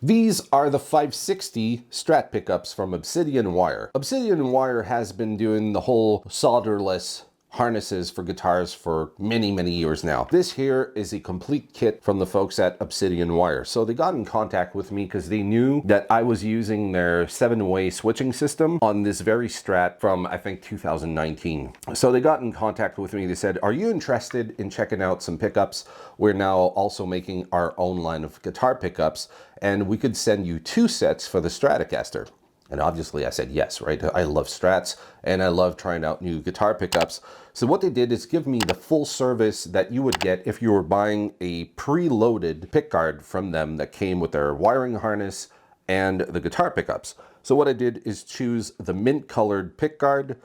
These are the 560 Strat pickups from ObsidianWire. ObsidianWire has been doing the whole solderless harnesses for guitars for many years now. This here is a complete kit from the folks at ObsidianWire. So they got in contact with me because they knew that I was using their 7-way switching system on this very Strat from, I think, 2019. So they got in contact with me. They said, are you interested in checking out some pickups? We're now also making our own line of guitar pickups, and we could send you 2 sets for the Stratocaster. And obviously I said yes, right? I love Strats and I love trying out new guitar pickups. So what they did is give me the full service that you would get if you were buying a preloaded pickguard from them that came with their wiring harness and the guitar pickups. So what I did is choose the mint colored pickguard.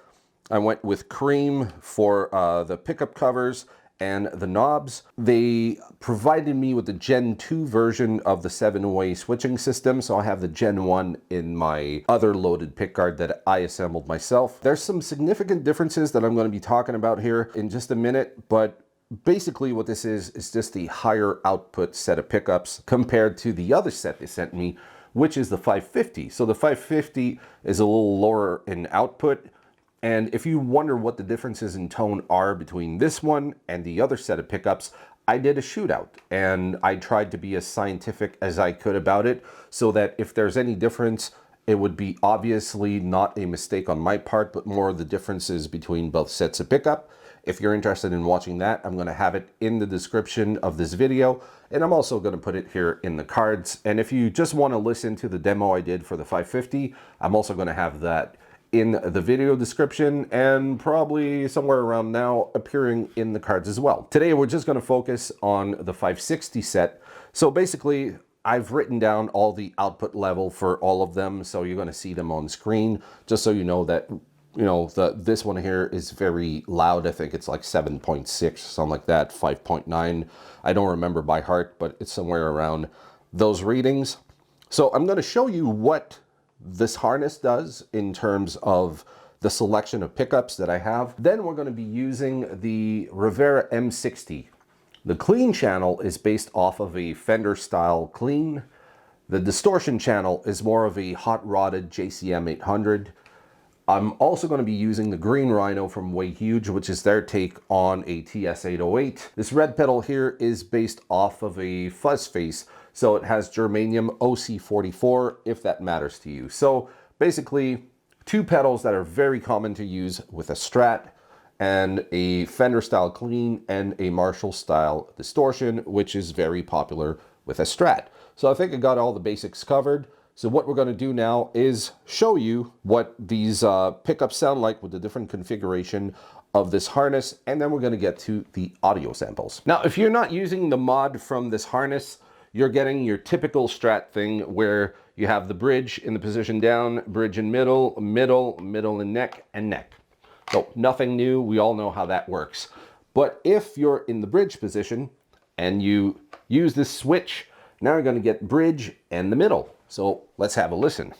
I went with cream for the pickup covers and the knobs. They provided me with the Gen 2 version of the 7-way switching system, so I have the Gen 1 in my other loaded pickguard that I assembled myself. There's some significant differences that I'm going to be talking about here in just a minute, but basically what this is just the higher output set of pickups compared to the other set they sent me, which is the 550. So the 550 is a little lower in output. And if you wonder what the differences in tone are between this one and the other set of pickups, I did a shootout and I tried to be as scientific as I could about it so that if there's any difference, it would be obviously not a mistake on my part, but more the differences between both sets of pickup. If you're interested in watching that, I'm going to have it in the description of this video, and I'm also going to put it here in the cards. And if you just want to listen to the demo I did for the 550, I'm also going to have that in the video description and probably somewhere around now appearing in the cards as well. Today we're just going to focus on the 560 set. So basically I've written down all the output level for all of them, so you're going to see them on screen, just so you know that this one here is very loud. I think it's like 7.6, something like that, 5.9. I don't remember by heart, but it's somewhere around those readings. So I'm going to show you what this harness does in terms of the selection of pickups that I have. Then we're going to be using the Rivera M60. The clean channel is based off of a Fender style clean. The distortion channel is more of a hot rodded JCM 800. I'm also going to be using the Green Rhino from Way Huge, which is their take on a TS 808. This red pedal here is based off of a Fuzz Face, so it has germanium OC44, if that matters to you. So basically 2 pedals that are very common to use with a Strat, and a Fender style clean and a Marshall style distortion, which is very popular with a Strat. So I think I got all the basics covered. So what we're going to do now is show you what these pickups sound like with the different configuration of this harness, and then we're going to get to the audio samples. Now, if you're not using the mod from this harness, you're getting your typical Strat thing where you have the bridge in the position down, bridge in middle, middle in neck, and neck. So nothing new, we all know how that works. But if you're in the bridge position and you use this switch, now you're going to get bridge and the middle. So let's have a listen.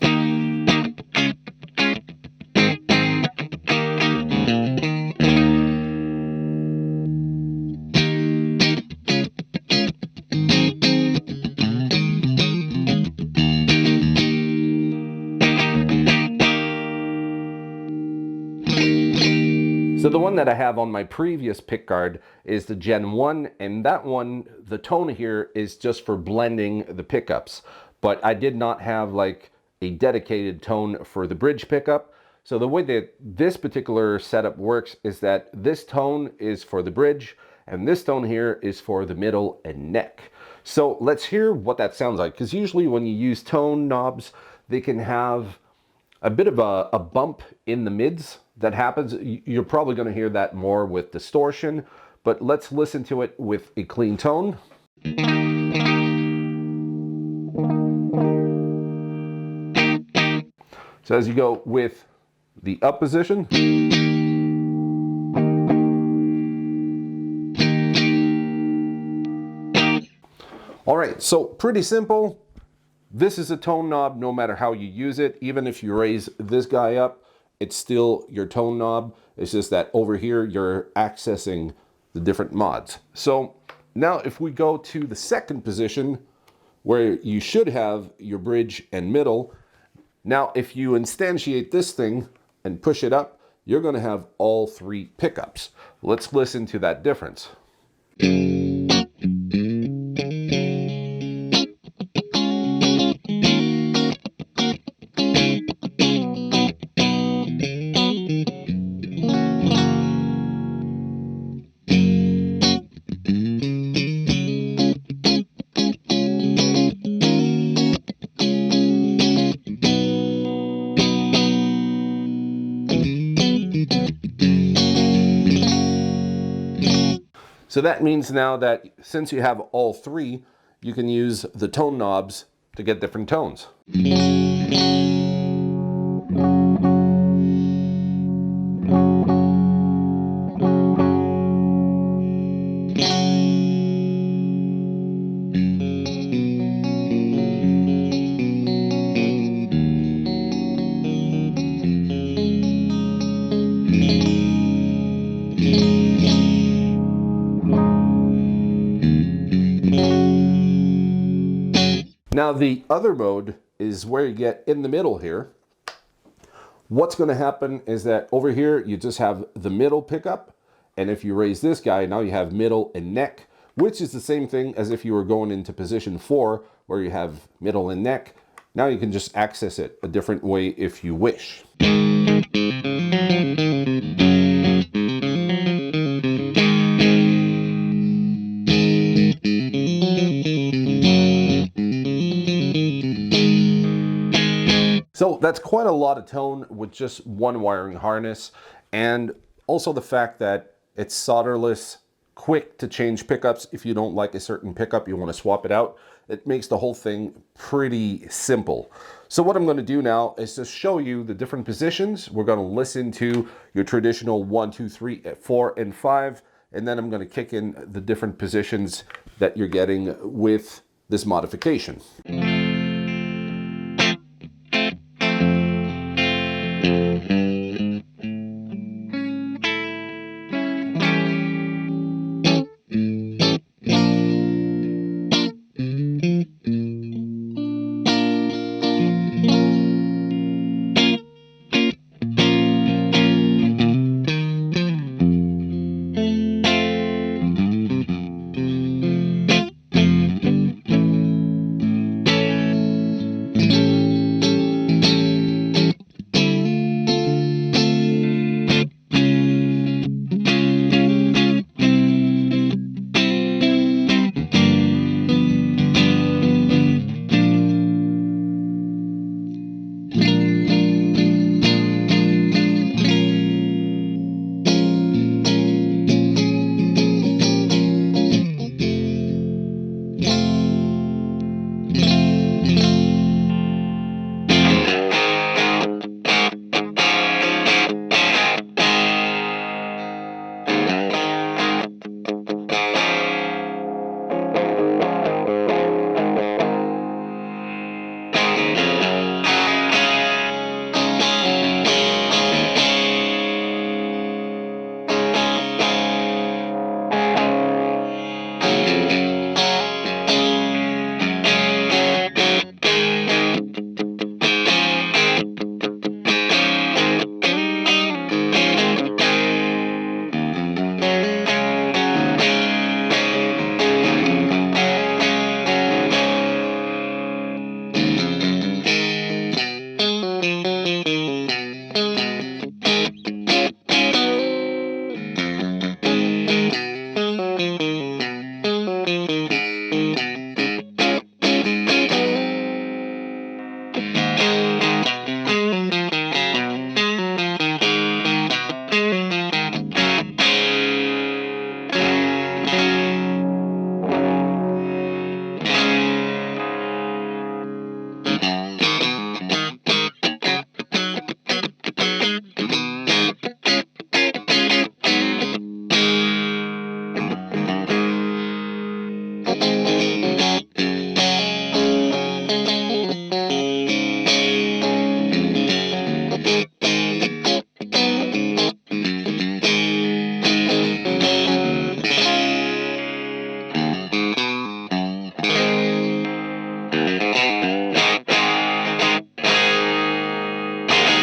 So the one that I have on my previous pickguard is the Gen 1, and that one, the tone here is just for blending the pickups. But I did not have like a dedicated tone for the bridge pickup. So the way that this particular setup works is that this tone is for the bridge, and this tone here is for the middle and neck. So let's hear what that sounds like, because usually when you use tone knobs, they can have a bit of a bump in the mids that happens. You're probably going to hear that more with distortion, but let's listen to it with a clean tone. So as you go with the up position, all right, so pretty simple. This is a tone knob no matter how you use it. Even if you raise this guy up, it's still your tone knob. It's just that over here, you're accessing the different mods. So now if we go to the second position, where you should have your bridge and middle. Now, if you instantiate this thing and push it up, you're going to have all 3 pickups. Let's listen to that difference. So that means now that since you have all 3, you can use the tone knobs to get different tones. Now the other mode is where you get in the middle here. What's going to happen is that over here you just have the middle pickup, and if you raise this guy, now you have middle and neck, which is the same thing as if you were going into position 4 where you have middle and neck. Now you can just access it a different way if you wish. So that's quite a lot of tone with just one wiring harness, and also the fact that it's solderless, quick to change pickups. If you don't like a certain pickup, you want to swap it out. It makes the whole thing pretty simple. So what I'm going to do now is just show you the different positions. We're going to listen to your traditional 1, 2, 3, 4, and 5, and then I'm going to kick in the different positions that you're getting with this modification.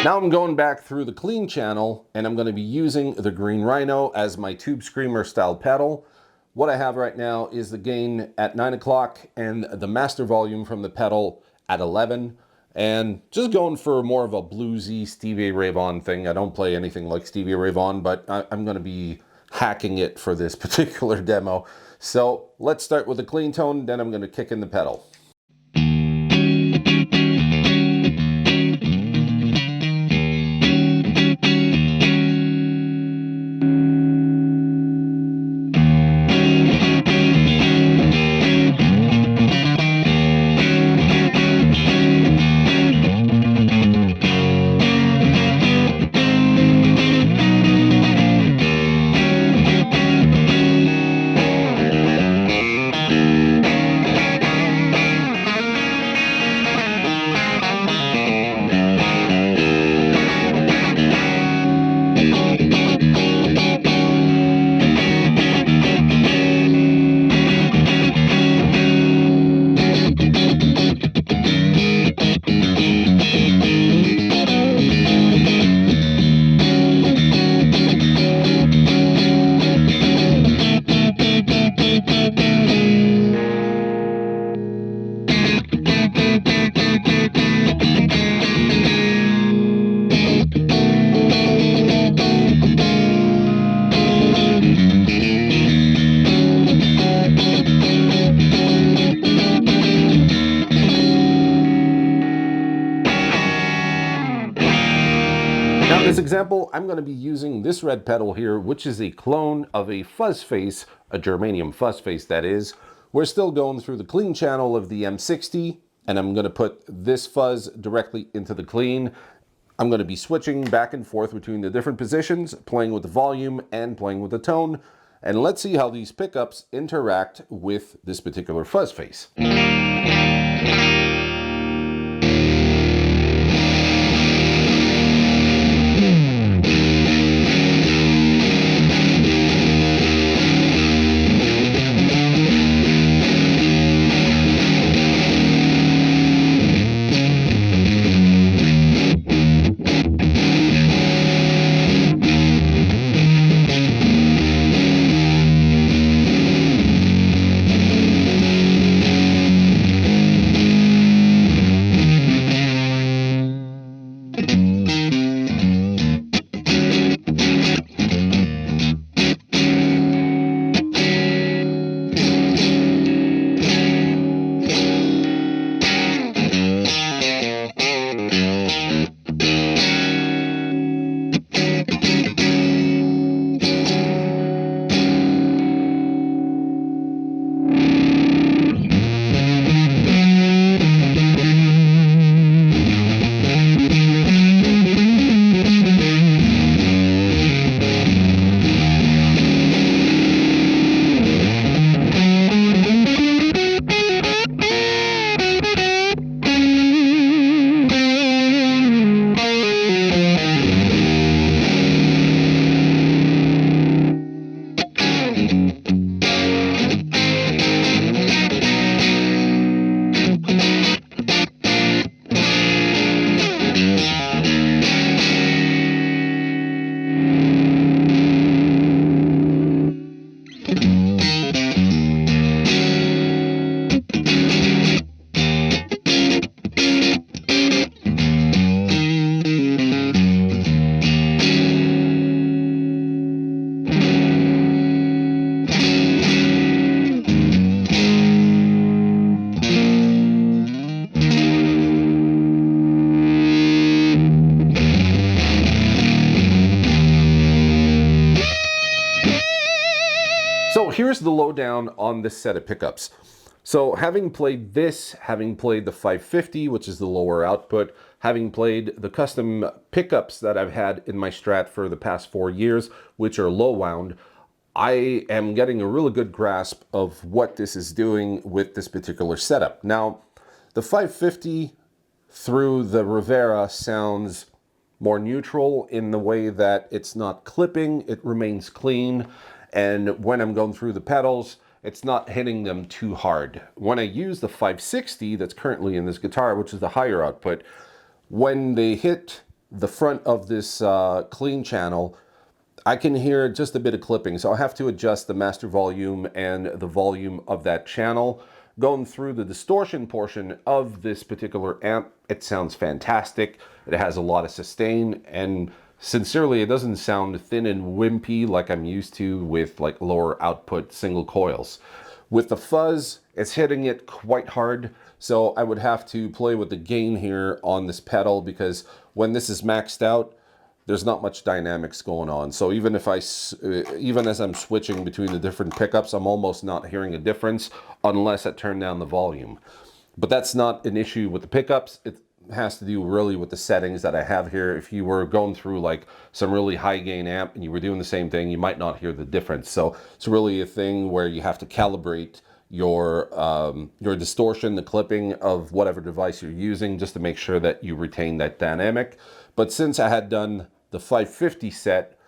Now I'm going back through the clean channel and I'm going to be using the Green Rhino as my tube screamer style pedal. What I have right now is the gain at 9 o'clock and the master volume from the pedal at 11. And just going for more of a bluesy Stevie Ray Vaughan thing. I don't play anything like Stevie Ray Vaughan, but I'm going to be hacking it for this particular demo. So let's start with a clean tone, then I'm going to kick in the pedal. Now in this example, I'm going to be using this red pedal here, which is a clone of a Fuzz Face, a germanium Fuzz Face that is. We're still going through the clean channel of the M60, and I'm going to put this fuzz directly into the clean. I'm going to be switching back and forth between the different positions, playing with the volume and playing with the tone. And let's see how these pickups interact with this particular Fuzz Face. So here's the lowdown on this set of pickups. So having played this, having played the 550, which is the lower output, having played the custom pickups that I've had in my Strat for the past 4 years, which are low wound, I am getting a really good grasp of what this is doing with this particular setup. Now, the 550 through the Rivera sounds more neutral in the way that it's not clipping, it remains clean, and when I'm going through the pedals, it's not hitting them too hard. When I use the 560 that's currently in this guitar, which is the higher output, when they hit the front of this clean channel, I can hear just a bit of clipping, so I have to adjust the master volume and the volume of that channel. Going through the distortion portion of this particular amp, it sounds fantastic. It has a lot of sustain, and sincerely, it doesn't sound thin and wimpy like I'm used to with like lower output single coils. With the fuzz, it's hitting it quite hard, so I would have to play with the gain here on this pedal, because when this is maxed out, there's not much dynamics going on. So even if even as I'm switching between the different pickups, I'm almost not hearing a difference unless I turn down the volume. But that's not an issue with the pickups. It has to do really with the settings that I have here. If you were going through like some really high gain amp and you were doing the same thing, you might not hear the difference. So it's really a thing where you have to calibrate your distortion, the clipping of whatever device you're using, just to make sure that you retain that dynamic. But since I had done the 550 set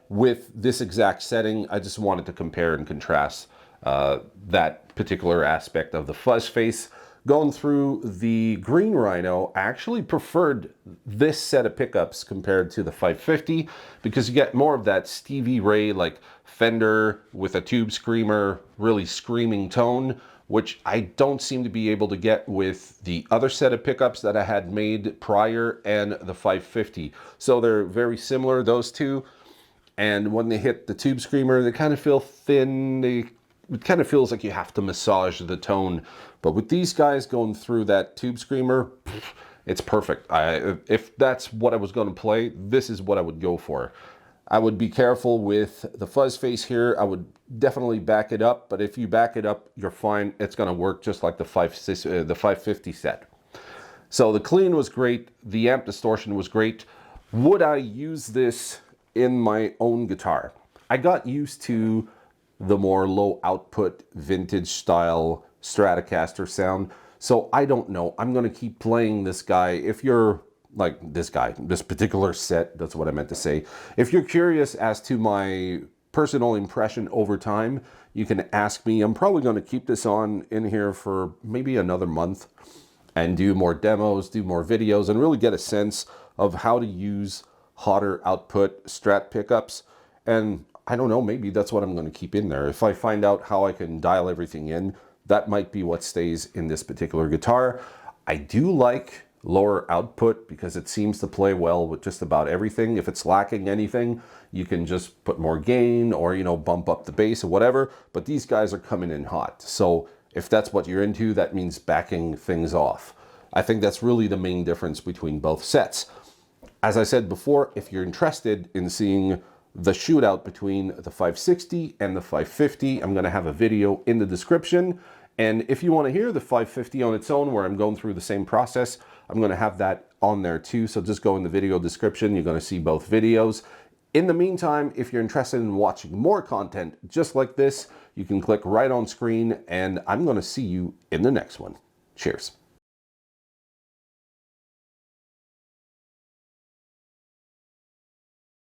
with this exact setting, I just wanted to compare and contrast that particular aspect of the Fuzz Face. Going through the Green Rhino, I actually preferred this set of pickups compared to the 550 because you get more of that Stevie Ray, like Fender with a tube screamer, really screaming tone, which I don't seem to be able to get with the other set of pickups that I had made prior and the 550. So they're very similar, those two. And when they hit the tube screamer, they kind of feel thin. It kind of feels like you have to massage the tone. But with these guys going through that tube screamer, it's perfect. If that's what I was going to play, this is what I would go for. I would be careful with the Fuzz Face here. I would definitely back it up, but if you back it up, you're fine. It's going to work just like the 550 set. So the clean was great. The amp distortion was great. Would I use this in my own guitar? I got used to the more low output vintage style Stratocaster sound, so I don't know. I'm going to keep playing this guy. If you're like this particular set, that's what I meant to say. If you're curious as to my personal impression over time, you can ask me. I'm probably going to keep this on in here for maybe another month and do more demos, do more videos, and really get a sense of how to use hotter output Strat pickups. And I don't know, maybe that's what I'm going to keep in there. If I find out how I can dial everything in, that might be what stays in this particular guitar. I do like lower output because it seems to play well with just about everything. If it's lacking anything, you can just put more gain or, you know, bump up the bass or whatever. But these guys are coming in hot. So if that's what you're into, that means backing things off. I think that's really the main difference between both sets. As I said before, if you're interested in seeing the shootout between the 560 and the 550, I'm going to have a video in the description. And if you want to hear the 550 on its own, where I'm going through the same process, I'm going to have that on there too. So just go in the video description. You're going to see both videos. In the meantime, if you're interested in watching more content just like this, you can click right on screen, and I'm going to see you in the next one. Cheers.